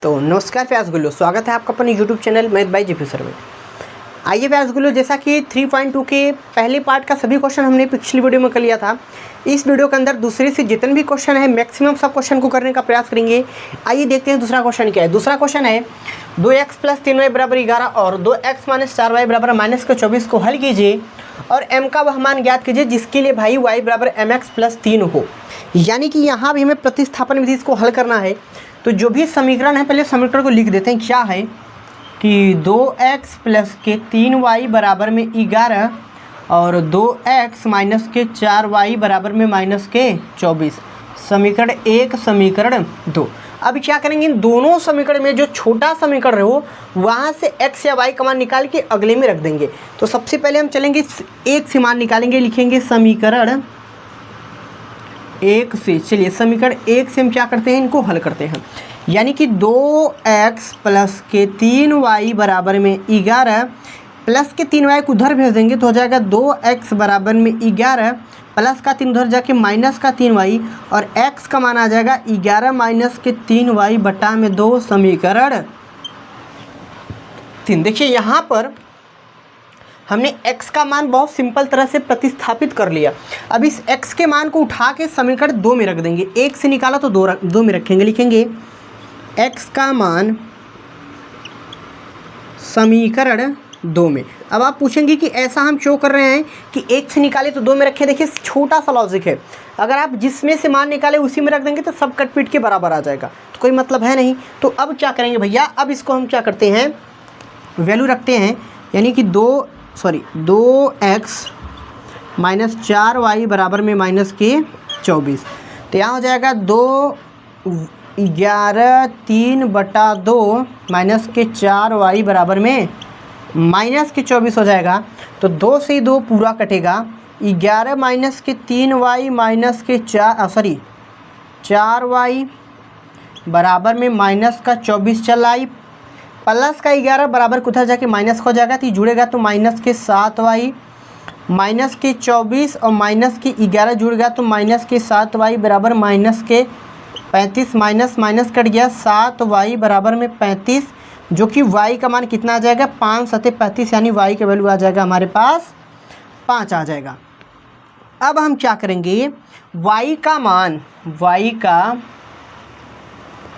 तो नमस्कार प्यास गुल्लो, स्वागत है आपका अपने YouTube channel math bye GP sir में। आइए प्यास गुल्लो, जैसा कि 3.2 के पहले पार्ट का सभी क्वेश्चन हमने पिछली वीडियो में कर लिया था, इस वीडियो के अंदर दूसरे से जितने भी क्वेश्चन है मैक्सिमम सब क्वेश्चन को करने का प्रयास करेंगे। आइए देखते हैं दूसरा क्वेश्चन क्या है। दूसरा क्वेश्चन है 2x + 3y = 11 और 2x - 4y = -24 को हल कीजिए और m का वह मान ज्ञात कीजिए जिसके लिए भाई y = mx + 3 हो। यानी कि यहाँ भी हमें प्रतिस्थापन विधि को हल करना है। तो जो भी समीकरण है पहले समीकरण को लिख देते हैं। क्या है कि 2x + 3y = 11 और 2x - 4y = -24। समीकरण 1 समीकरण 2। अब क्या करेंगे, इन दोनों समीकरण में जो छोटा समीकरण हो वहाँ से x या y का मान निकाल के अगले में रख देंगे। तो सबसे पहले हम चलेंगे 1 से मान निकालेंगे, लिखेंगे समीकरण 1 से। चलिए समीकरण 1 से हम क्या करते हैं, इनको हल करते हैं। यानी कि 2x + 3y = 11 प्लस के 3y को उधर भेज देंगे तो हो जाएगा 2x = 11 प्लस का 3 उधर जाके माइनस का 3y और x का मान आ जाएगा 11 - के 3y बटा में 2 समीकरण 3। देखिए यहाँ पर हमने x का मान बहुत सिंपल तरह से प्रतिस्थापित कर लिया। अब इस x के मान को उठा के समीकरण 2 में रख देंगे। 1 से निकाला तो 2 में रखेंगे, लिखेंगे x का मान समीकरण 2 में। अब आप पूछेंगे कि ऐसा हम क्यों कर रहे हैं कि 1 से निकाले तो 2 में रखें। देखिए छोटा सा लॉजिक है, अगर आप जिसमें से मान निकाले उसी में रख देंगे तो सब कट पीट के बराबर आ जाएगा, तो कोई मतलब है नहीं। तो अब क्या करेंगे भैया, अब इसको हम क्या करते हैं, वैल्यू रखते हैं। यानी कि 2x - 4y = -24। तो यहाँ हो जाएगा 2 11 3 बटा 2 के 4y = -24 हो जाएगा। तो 2 से 2 पूरा कटेगा। 11 - के 3y के 4y बराबर में -24 चल आई, प्लस का 11 बराबर कुछ जाके माइनस हो जाएगा तो जुड़ेगा तो -के 7y के 24 और के 11 जुड़ेगा तो के 7y बराबर के 35। माइनस कट गया, 7y = 35 जो कि y का मान कितना आ जाएगा 5 × 35 यानी y का वैल्यू आ जाएगा हमारे पास 5 आ जाएगा। अब हम क्या करेंगे, y का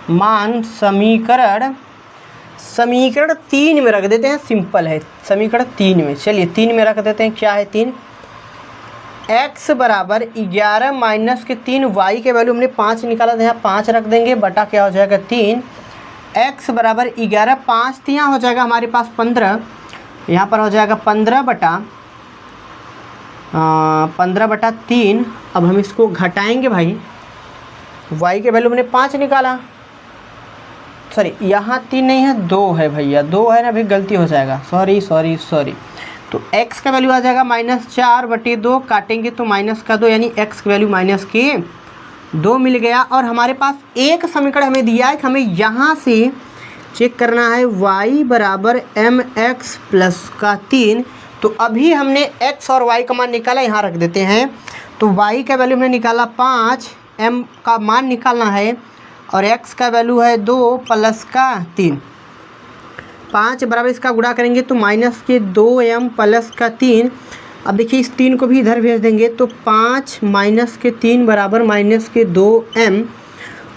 मान समीकरण 3 में रख देते हैं। सिंपल है, समीकरण 3 में। चलिए 3 में रख देते हैं। क्या है 3, x = 11 - के 3 y के वैल्यू हमने 5 निकाला था, यहाँ 5 रख देंगे बटा क्या हो जाएगा 3। x = 11, 5 तो यहाँ हो जाएगा हमारे पास 15, यहाँ पर हो जाएगा 15 बटा 3। अब हम इसको घटाएंगे भाई, y के वैल्यू हमने 5 निकाला, सॉरी यहाँ 3 नहीं है 2 है भैया, 2 है ना, अभी गलती हो जाएगा, सॉरी। तो x का वैल्यू आ जाएगा -4/2, काटेंगे तो -2 यानी x का वैल्यू -2 मिल गया। और हमारे पास एक समीकरण हमें दिया है कि हमें यहाँ से चेक करना है y = mx + 3। तो अभी हमने x और y का मान निकाला, यहाँ रख देते हैं। तो y का वैल्यू हमने निकाला 5, m का मान निकालना है और x का वैल्यू है 2 प्लस का 3। 5 बराबर इसका गुणा करेंगे तो के 2m प्लस का 3। अब देखिए इस 3 को भी इधर भेज देंगे तो 5 - के 3 बराबर के 2m,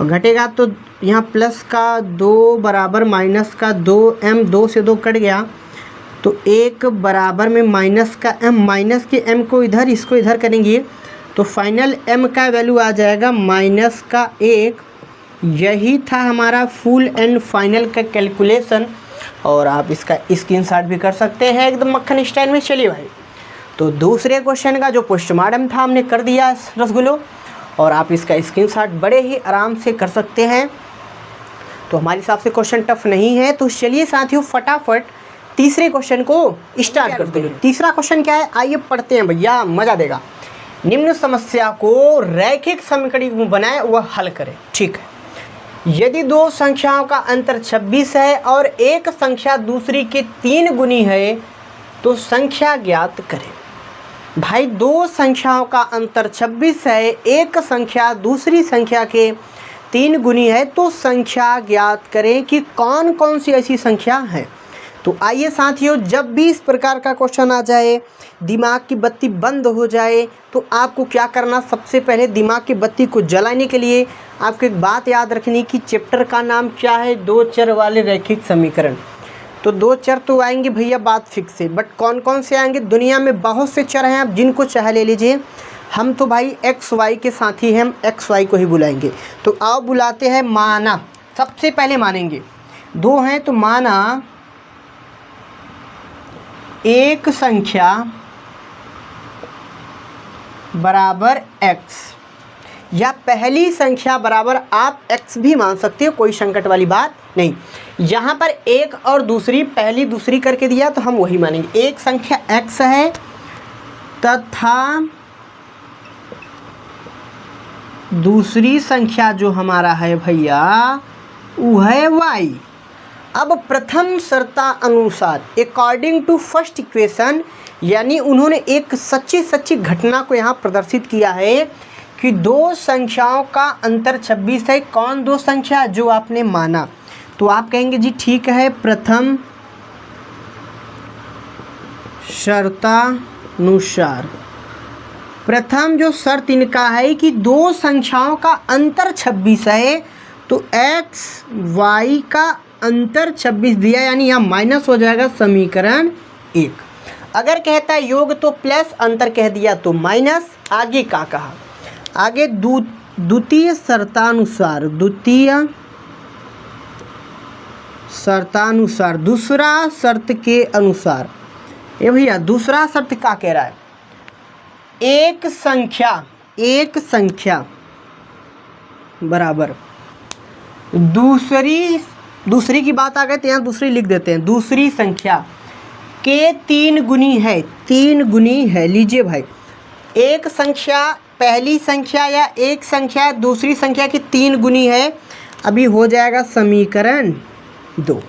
और घटेगा तो यहाँ प्लस का 2 बराबर का 2m, 2 से 2 कट गया तो 1 बराबर में -m, के m को इधर इसको इधर करेंगे तो फाइनल m का वैल्यू आ जाएगा -1। यही था हमारा फुल एंड फाइनल का कैलकुलेशन, और आप इसका स्क्रीनशॉट भी कर सकते हैं एकदम मक्खन स्टाइल में। चलिए भाई, तो दूसरे क्वेश्चन का जो पोस्टमार्टम था हमने कर दिया रसगुल्लो, और आप इसका स्क्रीनशॉट बड़े ही आराम से कर सकते हैं। तो हमारे हिसाब से क्वेश्चन टफ नहीं है। तो चलिए साथियों फटाफट तीसरे क्वेश्चन को स्टार्ट करते हैं। तीसरा क्वेश्चन क्या है, आइए पढ़ते हैं भैया, मज़ा देगा। निम्न समस्या को रैखिक समीकरण बनाए वह हल करें। ठीक है, यदि 2 संख्याओं का अंतर 26 है और एक संख्या दूसरी के 3 गुनी है तो संख्या ज्ञात करें। भाई 2 संख्याओं का अंतर 26 है, एक संख्या दूसरी संख्या के 3 गुनी है तो संख्या ज्ञात करें कि कौन कौन सी ऐसी संख्या है। तो आइए साथियों, जब भी इस प्रकार का क्वेश्चन आ जाए, दिमाग की बत्ती बंद हो जाए, तो आपको क्या करना, सबसे पहले दिमाग की बत्ती को जलाने के लिए आपको एक बात याद रखनी कि चैप्टर का नाम क्या है, 2 चर वाले रैखिक समीकरण। तो 2 चर तो आएंगे भैया, बात फिक्स है, बट कौन कौन से आएंगे, दुनिया में बहुत से चर हैं, आप जिनको चाहे ले लीजिए। हम तो भाई एक्स वाई के साथी हैं, हम एक्स वाई को ही बुलाएंगे। तो आओ बुलाते हैं माना, सबसे पहले मानेंगे 2 हैं तो माना एक संख्या बराबर x, या पहली संख्या बराबर आप x भी मान सकते हो, कोई संकट वाली बात नहीं। यहाँ पर एक और दूसरी, पहली दूसरी करके दिया तो हम वही मानेंगे। एक संख्या x है तथा दूसरी संख्या जो हमारा है भैया वो है y। अब प्रथम शर्ता अनुसार अकॉर्डिंग टू फर्स्ट इक्वेशन, यानी उन्होंने एक सच्ची घटना को यहाँ प्रदर्शित किया है कि 2 संख्याओं का अंतर 26 है। कौन 2 संख्या, जो आपने माना। तो आप कहेंगे जी ठीक है, प्रथम शर्तानुसार, प्रथम जो शर्त इनका है कि 2 संख्याओं का अंतर 26 है, तो x y का अंतर 26 दिया, यानी यहाँ माइनस हो जाएगा समीकरण 1। अगर कहता है योग तो प्लस, अंतर कह दिया तो माइनस। आगे क्या कहा, आगे द्वितीय शर्तानुसार, दूसरा शर्त के अनुसार। ये भैया दूसरा शर्त क्या कह रहा है, एक संख्या बराबर दूसरी की बात आ गई तो यहाँ दूसरी लिख देते हैं, दूसरी संख्या के 3 गुनी है, 3 गुनी है। लीजिए भाई, एक संख्या पहली संख्या या एक संख्या दूसरी संख्या की 3 गुनी है, अभी हो जाएगा समीकरण 2।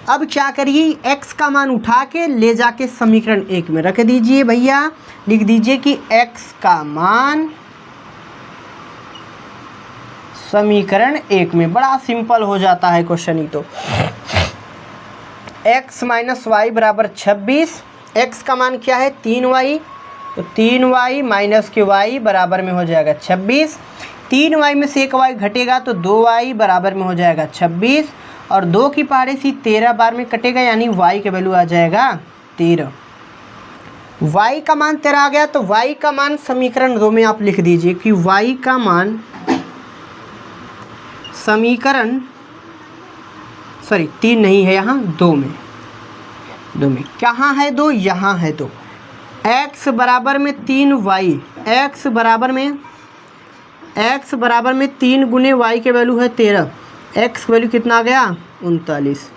अब क्या करिए, x का मान उठा के ले जाके समीकरण 1 में रख दीजिए भैया, लिख दीजिए कि x का मान समीकरण 1 में। बड़ा सिंपल हो जाता है क्वेश्चन ही। तो x माइनस वाई बराबर 26, x का मान क्या है 3y, तो 3y माइनस के y बराबर में हो जाएगा 26। 3y में से 1y घटेगा तो 2y बराबर में हो जाएगा 26, और 2 की पहाड़ी सी 13 बार में कटेगा, यानी y के वैल्यू आ जाएगा 13। y का मान 13 आ गया, तो y का मान समीकरण 2 में आप लिख दीजिए कि y का मान समीकरण 3 नहीं है, यहाँ 2 में कहाँ है 2, यहाँ है 2। x बराबर में 3y, x बराबर में 3 गुने y के वैल्यू है 13, x वैल्यू कितना आ गया 39।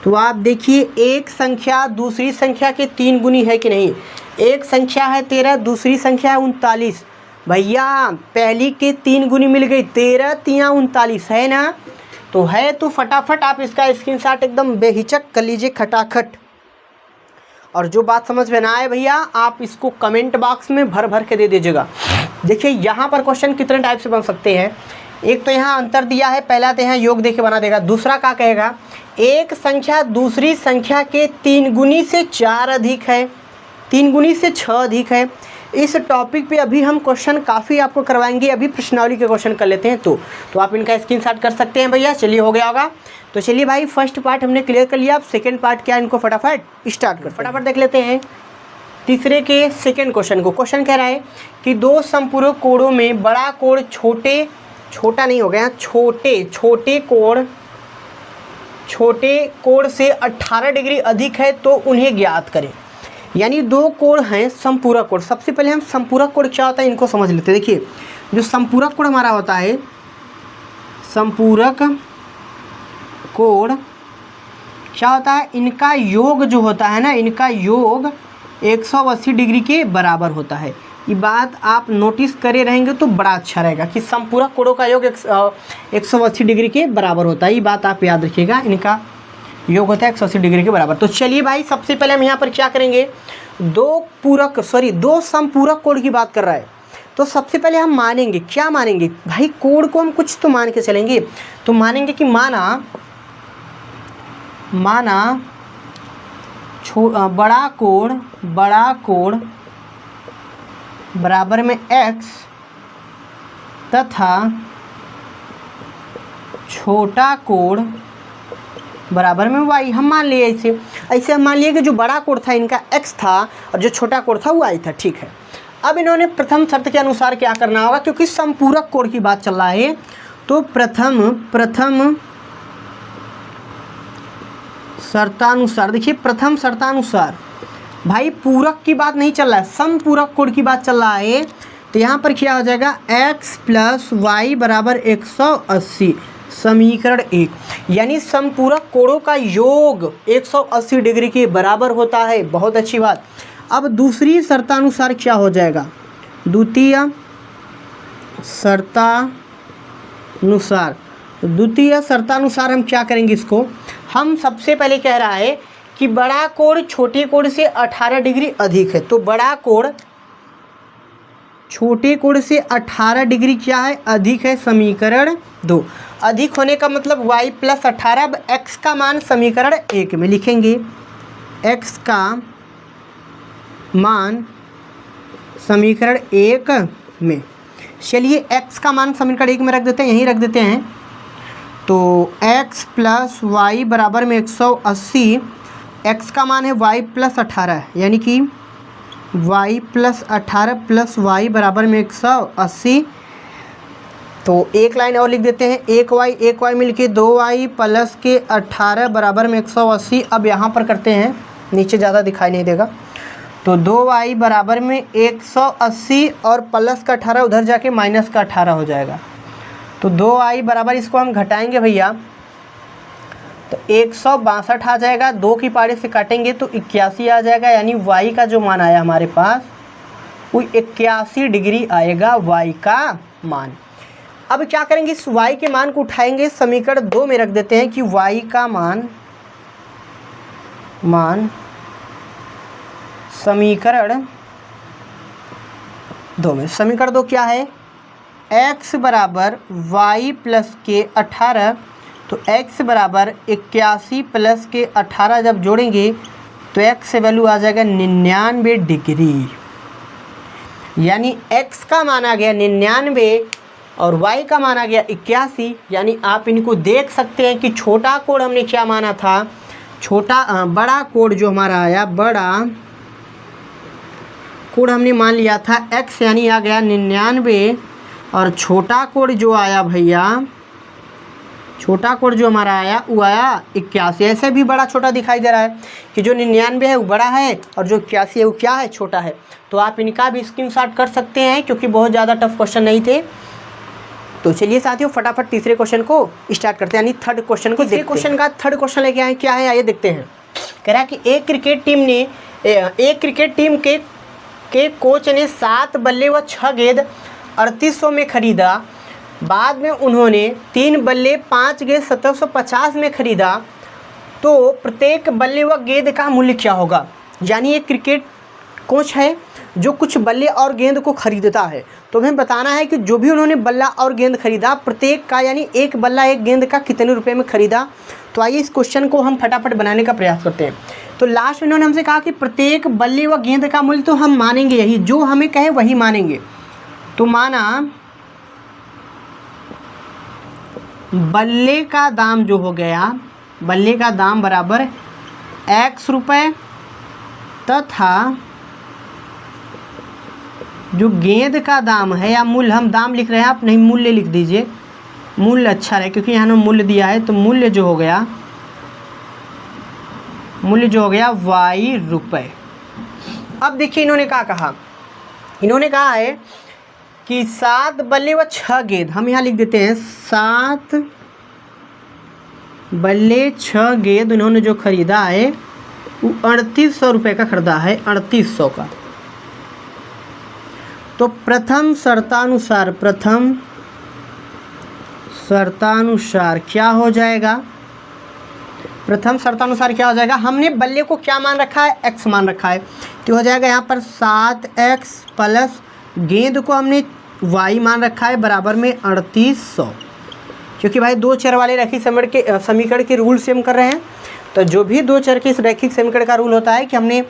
तो आप देखिए एक संख्या दूसरी संख्या के 3 गुनी है कि नहीं। एक संख्या है 13, दूसरी संख्या है 39। भैया पहली के 3 गुनी मिल गई, 13 तिया 39 है ना। तो है तो फटाफट आप इसका स्क्रीनशॉट एकदम बेहिचक कर लीजिए खटाखट। और जो बात समझ में ना आए भैया आप इसको कमेंट बॉक्स में भर के दे दीजिएगा। देखिए यहाँ पर क्वेश्चन कितने टाइप से बन सकते हैं। एक तो यहाँ अंतर दिया है, पहला तो यहाँ योग देके बना देगा। दूसरा क्या कहेगा, एक संख्या दूसरी संख्या के 3 गुनी से 4 अधिक है, 3 गुनी से 6 अधिक है। इस टॉपिक पे अभी हम क्वेश्चन काफ़ी आपको करवाएंगे। अभी प्रश्नावली के क्वेश्चन कर लेते हैं तो आप इनका स्क्रीनशॉट कर सकते हैं भैया। चलिए हो गया होगा। तो चलिए भाई फर्स्ट पार्ट हमने क्लियर कर लिया। अब सेकेंड पार्ट क्या है, इनको फटाफट स्टार्ट कर फटाफट देख लेते हैं। तीसरे के सेकेंड क्वेश्चन को। क्वेश्चन कह रहा है कि 2 समपूरक कोणों में बड़ा कोण छोटा नहीं हो गया, छोटे कोण से 18 डिग्री अधिक है तो उन्हें ज्ञात करें। यानी 2 कोण हैं समपूरक कोण। सबसे पहले हम समपूरक कोण क्या होता है इनको समझ लेते हैं। देखिए जो समपूरक कोण हमारा होता है, समपूरक कोण क्या होता है, इनका योग जो होता है ना, इनका योग 180 डिग्री के बराबर होता है। ये बात आप नोटिस करे रहेंगे तो बड़ा अच्छा रहेगा कि समपूरक कोणों का योग 180 डिग्री के बराबर होता है। ये बात आप याद रखिएगा, इनका योग होता है 180 डिग्री के बराबर। तो चलिए भाई सबसे पहले हम यहाँ पर क्या करेंगे, 2 समपूरक कोण की बात कर रहा है। तो सबसे पहले हम मानेंगे, क्या मानेंगे भाई, कोण को हम कुछ तो मान के चलेंगे। तो मानेंगे कि माना बड़ा कोण बराबर में x तथा छोटा कोण बराबर में y। हम मान लिए ऐसे हम मान लिए कि जो बड़ा कोण था इनका x था और जो छोटा कोण था वो y था। ठीक है, अब इन्होंने प्रथम शर्त के अनुसार क्या करना होगा, क्योंकि समपूरक कोण की बात चल रहा है, तो प्रथम शर्तानुसार, देखिए प्रथम शर्तानुसार भाई पूरक की बात नहीं चल रहा है, समपूरक कोण की बात चल रहा है। तो यहाँ पर क्या हो जाएगा, x प्लस वाई बराबर 180, समीकरण 1। यानी समपूरक कोणों का योग 180 डिग्री के बराबर होता है। बहुत अच्छी बात। अब दूसरी शर्तानुसार क्या हो जाएगा, द्वितीय शर्तानुसार हम क्या करेंगे, इसको हम सबसे पहले कह रहा है कि बड़ा कोण छोटे कोण से 18 डिग्री अधिक है। तो बड़ा कोण छोटे कोण से 18 डिग्री क्या है, अधिक है, समीकरण 2। अधिक होने का मतलब y प्लस 18। अब x का मान समीकरण 1 में लिखेंगे, x का मान समीकरण 1 में। चलिए x का मान समीकरण 1 में रख देते हैं, यहीं रख देते हैं। तो x प्लस वाई बराबर में 180, x का मान है y प्लस 18, यानी कि y प्लस 18 प्लस वाई बराबर में 180। तो एक लाइन और लिख देते हैं, एक y मिलके 2y प्लस के 18 बराबर में 180। अब यहाँ पर करते हैं, नीचे ज़्यादा दिखाई नहीं देगा। तो 2y बराबर में 180 और प्लस का 18 उधर जाके माइनस का 18 हो जाएगा। तो 2y बराबर, इसको हम घटाएंगे भैया तो 162 आ जाएगा, 2 की पारी से काटेंगे तो 81 आ जाएगा। यानी y का जो मान आया हमारे पास वो 81 डिग्री आएगा y का मान। अब क्या करेंगे, इस y के मान को उठाएंगे, समीकरण 2 में रख देते हैं कि y का मान समीकरण 2 में, समीकरण 2 क्या है, x बराबर y प्लस के 18। तो x बराबर 81 प्लस के 18 जब जोड़ेंगे तो x से वैल्यू आ जाएगा 99 डिग्री। यानी x का मान आ गया 99 और y का मान आ गया 81। यानी आप इनको देख सकते हैं कि छोटा कोण हमने क्या माना था, बड़ा कोण जो हमारा आया, बड़ा कोण हमने मान लिया था x, यानी आ गया 99। और छोटा कोण जो आया भैया, छोटा कोण जो हमारा आया वो आया 81। ऐसे भी बड़ा छोटा दिखाई दे रहा है कि जो 99 है वो बड़ा है और जो 81 है वो क्या है, छोटा है। तो आप इनका भी स्क्रीनशॉट कर सकते हैं, क्योंकि बहुत ज़्यादा टफ क्वेश्चन नहीं थे। तो चलिए साथियों फटाफट तीसरे क्वेश्चन को स्टार्ट करते हैं, यानी थर्ड क्वेश्चन को। तीसरे क्वेश्चन का थर्ड क्वेश्चन लेके आए, क्या है आइए देखते हैं। कह रहा है कि एक क्रिकेट टीम के कोच ने 7 बल्ले व 6 गेंद 3800 में खरीदा। बाद में उन्होंने 3 बल्ले 5 गेंद 1750 में खरीदा। तो प्रत्येक बल्ले व गेंद का मूल्य क्या होगा। यानी एक क्रिकेट कोच है जो कुछ बल्ले और गेंद को खरीदता है। तो हमें बताना है कि जो भी उन्होंने बल्ला और गेंद खरीदा, प्रत्येक का यानी एक बल्ला एक गेंद का कितने रुपए में खरीदा। तो आइए इस क्वेश्चन को हम फटाफट बनाने का प्रयास करते हैं। तो लास्ट में उन्होंने हमसे कहा कि प्रत्येक बल्ले व गेंद का मूल्य, तो हम मानेंगे यही, जो हमें कहे वही मानेंगे। तो माना बल्ले का दाम जो हो गया, बल्ले का दाम बराबर x रुपये तथा जो गेंद का दाम है या मूल्य, हम दाम लिख रहे हैं, आप नहीं मूल्य लिख दीजिए, मूल्य अच्छा रहे क्योंकि यहाँ मूल्य दिया है। तो मूल्य जो हो गया y रुपये। अब देखिए इन्होंने क्या कहा, इन्होंने कहा है कि 7 बल्ले व 6 गेंद, हम यहाँ लिख देते हैं 7 बल्ले 6 गेंद उन्होंने जो खरीदा है वो 3800 रुपये का खरीदा है, 3800 का। तो प्रथम शर्तानुसार क्या हो जाएगा, प्रथम शर्तानुसार क्या हो जाएगा, हमने बल्ले को क्या मान रखा है, x मान रखा है। तो हो जाएगा यहाँ पर 7x प्लस गेंद को हमने y मान रखा है बराबर में 3800, क्योंकि भाई दो चर वाले रैखिक समीकरण के रूल से हम कर रहे हैं। तो जो भी दो चर के इस रैखिक समीकरण का रूल होता है कि हमने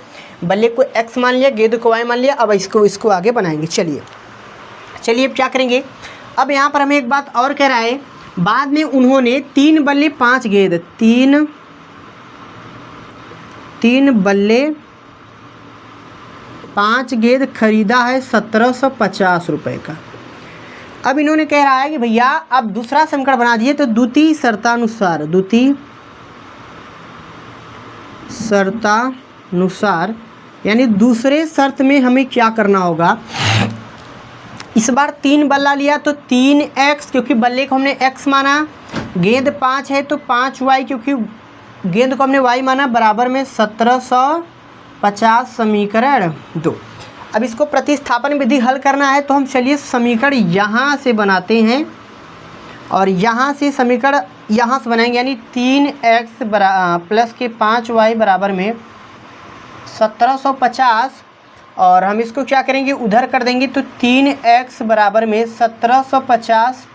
बल्ले को x मान लिया, गेंद को y मान लिया। अब इसको आगे बनाएंगे। चलिए अब क्या करेंगे। अब यहाँ पर हमें एक बात और कह रहा है, बाद में उन्होंने 3 बल्ले 5 गेंद, तीन बल्ले 5 गेंद खरीदा है 1750 रुपये का। अब इन्होंने कह रहा है कि भैया अब दूसरा समीकरण बना दिए, तो द्वितीय शर्तानुसार यानी दूसरे शर्त में हमें क्या करना होगा। इस बार 3 बल्ला लिया तो 3x, क्योंकि बल्ले को हमने x माना, गेंद 5 है तो 5y, क्योंकि गेंद को हमने y माना, बराबर में 1750 समीकरण 2। अब इसको प्रतिस्थापन विधि हल करना है, तो हम चलिए समीकरण यहाँ से बनाते हैं और यहाँ से समीकरण यहाँ से बनाएंगे, यानी 3x प्लस के 5y बराबर में 1750। और हम इसको क्या करेंगे, उधर कर देंगे, तो 3x बराबर में 1750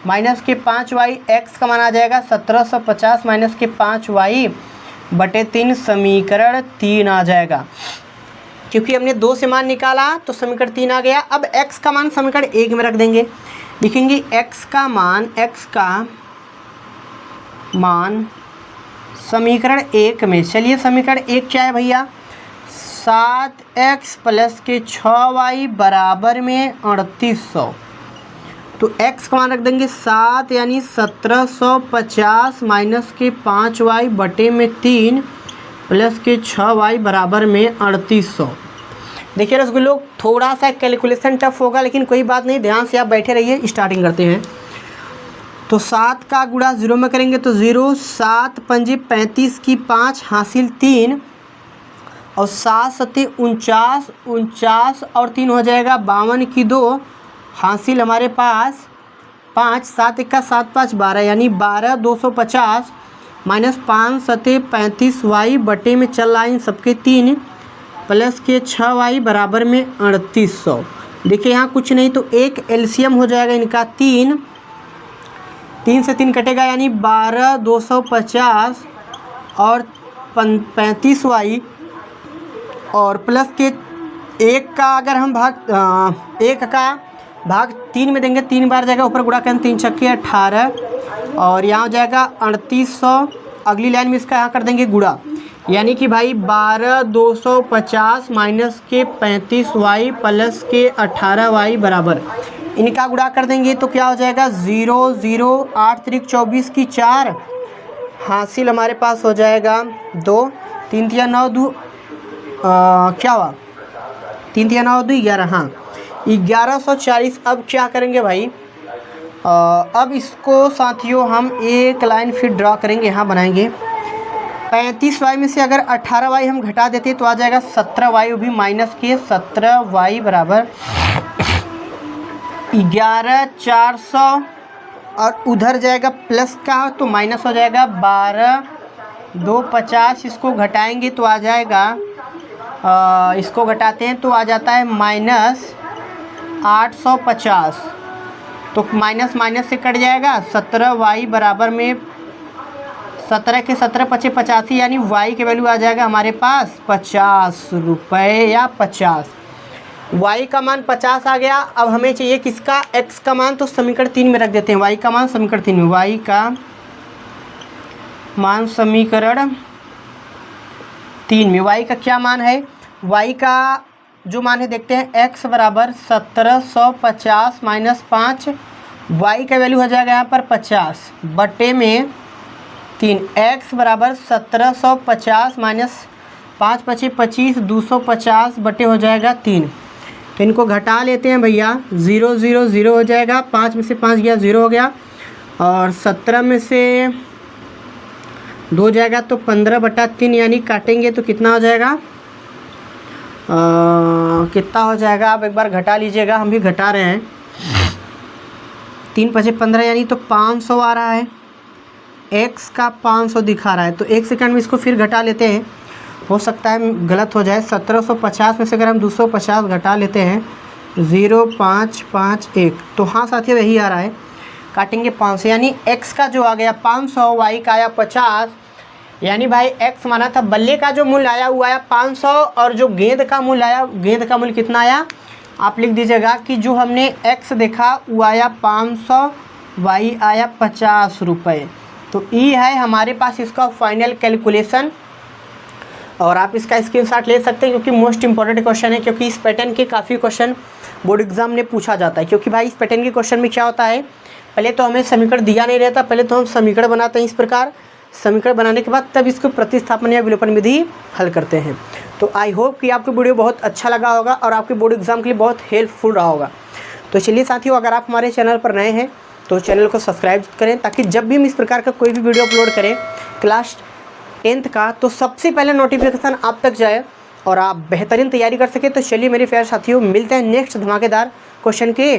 माइनस के 5y, x का मान आ जाएगा 1750 माइनस के 5y बटे 3 समीकरण 3 आ जाएगा। क्योंकि हमने 2 से मान निकाला तो समीकरण 3 आ गया। अब x का मान समीकरण 1 में रख देंगे, लिखेंगे x का मान समीकरण 1 में। चलिए समीकरण 1 क्या है भैया, 7x प्लस के 6y बराबर में 3800। तो x का मान रख देंगे 7 यानी 1750 माइनस के 5y बटे में 3 प्लस के 6y बराबर में 3800। देखिए रसगुल्लो, थोड़ा सा कैलकुलेशन टफ होगा, लेकिन कोई बात नहीं, ध्यान से आप बैठे रहिए। स्टार्टिंग करते हैं। तो 7 का गुणा 0 में करेंगे तो 0, 7 पंजे 35 की 5 हासिल 3 और 7 सत्ते 49 और 3 हो जाएगा 52 की 2 हासिल हमारे पास 5, 7 1 7 5 12 यानी 12,250 माइनस 5 सत्ते 35y बटे में चल रहा है सबके 3 प्लस के 6y बराबर में 3800। देखिए यहाँ कुछ नहीं तो एक एलसीएम हो जाएगा इनका 3 से 3 कटेगा, यानी 12,250 और 35y और प्लस के 1 का अगर हम एक का भाग 3 में देंगे, 3 बार जाएगा ऊपर गुणा करें, 3 छक्के 18 और यहाँ हो जाएगा 3800। अगली लाइन में इसका यहाँ कर देंगे गुणा, यानी कि भाई 12,250 माइनस के 35y प्लस के 18y बराबर, इनका गुणा कर देंगे तो क्या हो जाएगा 0 0 8 3 24 की 4 हासिल हमारे पास हो जाएगा 2, 3 3 9 2 क्या हुआ 3 3 9 2 11, हाँ 1140। अब क्या करेंगे भाई, अब इसको साथियों हम एक लाइन फिर ड्रा करेंगे, यहाँ बनाएंगे। 35y में से अगर 18y हम घटा देते तो आ जाएगा 17y, भी माइनस के 17y बराबर 11,400 और उधर जाएगा प्लस का तो माइनस हो जाएगा 12,250। इसको घटाएंगे तो आ जाएगा इसको घटाते हैं तो आ जाता है माइनस 850। तो माइनस माइनस से कट जाएगा 17y बराबर में 17 के 17 पचे 85, यानी y की वैल्यू आ जाएगा हमारे पास 50 रुपये या 50। y का मान 50 आ गया। अब हमें चाहिए किसका, x का मान, तो समीकरण 3 में रख देते हैं y का मान समीकरण 3 में। y का मान समीकरण 3 में y का क्या मान है, y का जो मान है देखते हैं, x बराबर 1750 माइनस 5, y का वैल्यू हो जाएगा यहाँ पर 50 बटे में 3, x बराबर 1750 माइनस 5 पचे 25 250 बटे हो जाएगा 3। तो इनको घटा लेते हैं भैया, 0 0 0 हो जाएगा, 5 में से 5 गया 0 हो गया और 17 में से 2 जाएगा तो 15/3, यानी काटेंगे तो कितना हो जाएगा, कितना हो जाएगा आप एक बार घटा लीजिएगा, हम भी घटा रहे हैं। 3 पचे 15 यानी तो 500 आ रहा है, x का 500 दिखा रहा है। तो एक सेकंड में इसको फिर घटा लेते हैं, हो सकता है गलत हो जाए। 1750 में से अगर हम 250 घटा लेते हैं 0.551। तो हाँ साथियों यही आ रहा है, काटेंगे 500 यानी x का जो आ गया 500, y का आया 50। यानी भाई x माना था बल्ले का जो मूल्य आया वो आया 500 और जो गेंद का मूल्य आया, गेंद का मूल्य कितना आया आप लिख दीजिएगा कि जो हमने x देखा वो आया 500, y आया 50 रुपये। तो ई है हमारे पास इसका फाइनल कैलकुलेशन और आप इसका स्क्रीनशॉट ले सकते हैं क्योंकि मोस्ट इंपॉर्टेंट क्वेश्चन है, क्योंकि इस पैटर्न के काफ़ी क्वेश्चन बोर्ड एग्जाम में पूछा जाता है। क्योंकि भाई इस पैटर्न के क्वेश्चन में क्या होता है, पहले तो हमें समीकरण दिया नहीं रहता, पहले तो हम समीकरण बनाते हैं इस प्रकार, समीकरण बनाने के बाद तब इसको प्रतिस्थापन या विलोपन विधि हल करते हैं। तो आई होप कि आपको वीडियो बहुत अच्छा लगा होगा और आपके बोर्ड एग्जाम के लिए बहुत हेल्पफुल रहा होगा। तो चलिए साथियों, अगर आप हमारे चैनल पर नए हैं तो चैनल को सब्सक्राइब करें ताकि जब भी हम इस प्रकार का कोई भी वीडियो अपलोड करें क्लास 10th का तो सबसे पहले नोटिफिकेशन आप तक जाए और आप बेहतरीन तैयारी कर सकें। तो चलिए मेरे प्यारे साथियों, मिलते हैं नेक्स्ट धमाकेदार क्वेश्चन के